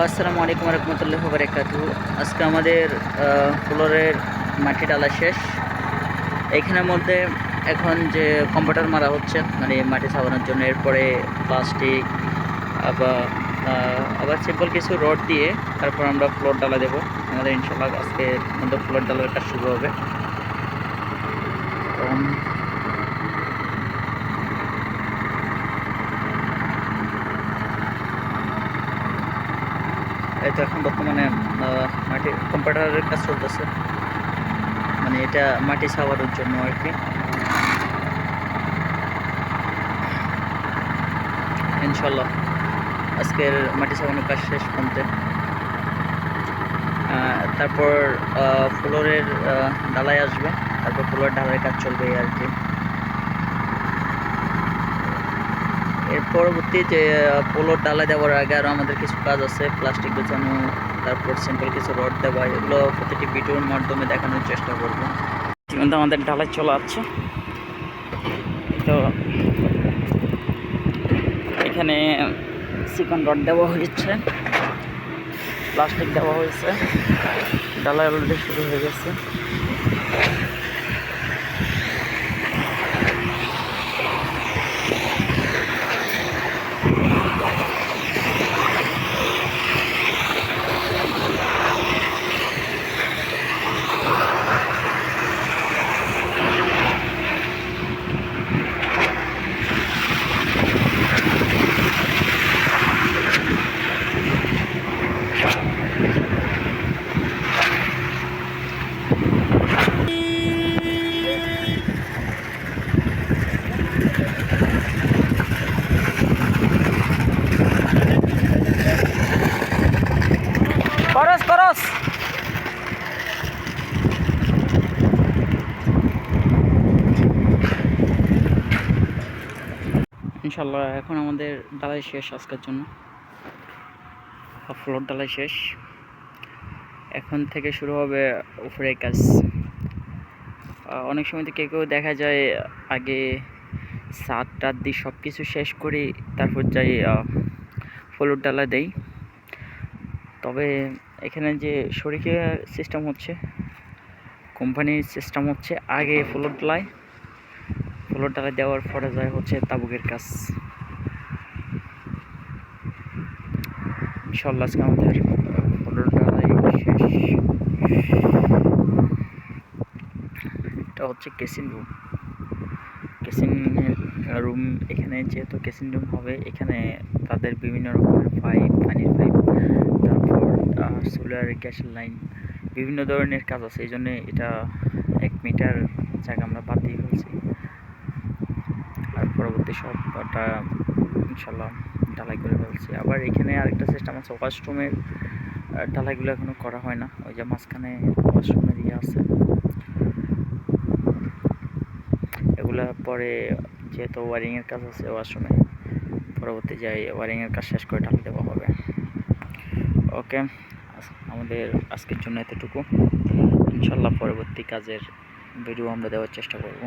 আসসালামু আলাইকুম রহমতুল্লাহি ওয়া বারাকাতুহু। আজকে আমাদের ফ্লোরের মাটি ডালা শেষ। এইখানের মধ্যে এখন যে কম্পিউটার মারা হচ্ছে, মানে মাটি ছাপানোর জন্য। এরপরে প্লাস্টিক আবার সিম্পল কিছু রড দিয়ে তারপর আমরা ফ্লোর ডালা দেবো। আমাদের ইনশাআল্লাহ আজকে মধ্যে ফ্লোর ডালার কাজ শুরু হবে। এই তো এখন বর্তমানে মাটি কম্পিউটারের কাজ চলতেছে, মানে এটা মাটি ছাপানোর জন্য আর কি। ইনশাল্লাহ আজকের মাটি ছাপানোর কাজ শেষ পর্যন্ত। তারপর ফ্লোরের ডালাই আসবে, তারপর ফ্লোরের ডালাইয়ের কাজ চলবে আর কি। এর পরবর্তী যে ফ্লোর ডালাই দেওয়ার আগে আরও আমাদের কিছু কাজ আছে, প্লাস্টিক বেচানো, তারপর সিম্পল কিছু রড দেওয়া, এগুলো প্রতিটি ভিডিওর মাধ্যমে দেখানোর চেষ্টা করবো। কিন্তু আমাদের ডালাই চলে আসছে। তো এখানে চিকন রড দেওয়া হয়েছে, প্লাস্টিক দেওয়া হয়েছে, ডালাই অলরেডি শুরু হয়ে গেছে। করস করস ইনশাল্লাহ এখন আমাদের ডালাই শেষ আজকের জন্য। ফ্লোর ডালাই শেষ, এখন থেকে শুরু হবে উপরের কাজ। অনেক সময় কেউ কেউ দেখা যায় আগে ছাদ টাদ দিয়ে সব কিছু শেষ করি তারপর যাই ফ্লোর ডালা দেই। তবে এখানে যে শরিকের সিস্টেম হচ্ছে, কোম্পানির সিস্টেম হচ্ছে আগে ফ্লোর ডালাই দেওয়ার পরে যায় হচ্ছে তাবুকের কাজ। ইনশাআল্লাহ আজকে আমাদের ফ্লোর ডালাই শেষ। এটা হচ্ছে কেসিং রুম। এখানে যেহেতু কেসিং রুম হবে, এখানে তাদের বিভিন্ন রকমের পাইপ, পানির পাইপ, তারপর সোলার গ্যাসের লাইন, বিভিন্ন ধরনের কাজ আছে। এই জন্য এটা 1 মিটার জায়গা আমরা বাদ দিয়ে ফেলছি। আর পরবর্তী সবটা ইনশাল্লাহ ঢালাই করে ফেলছি। আবার এখানে আরেকটা সিস্টেম আছে, ওয়াশরুমের ঢালাইগুলো এখনো করা হয় না। ওই যে মাঝখানে ওয়াশরুমের আছে, এগুলা পরে যেহেতু ওয়ারিংয়ের কাজ আছে ওয়াশরুমে, পরবর্তী যাই ওয়ারিংয়ের কাজ শেষ করে ঢালাই দেওয়া হবে। ওকে, আমাদের আজকের জন্য এতটুকু। ইনশাল্লাহ পরবর্তী কাজের ভিডিও আমরা দেওয়ার চেষ্টা করব।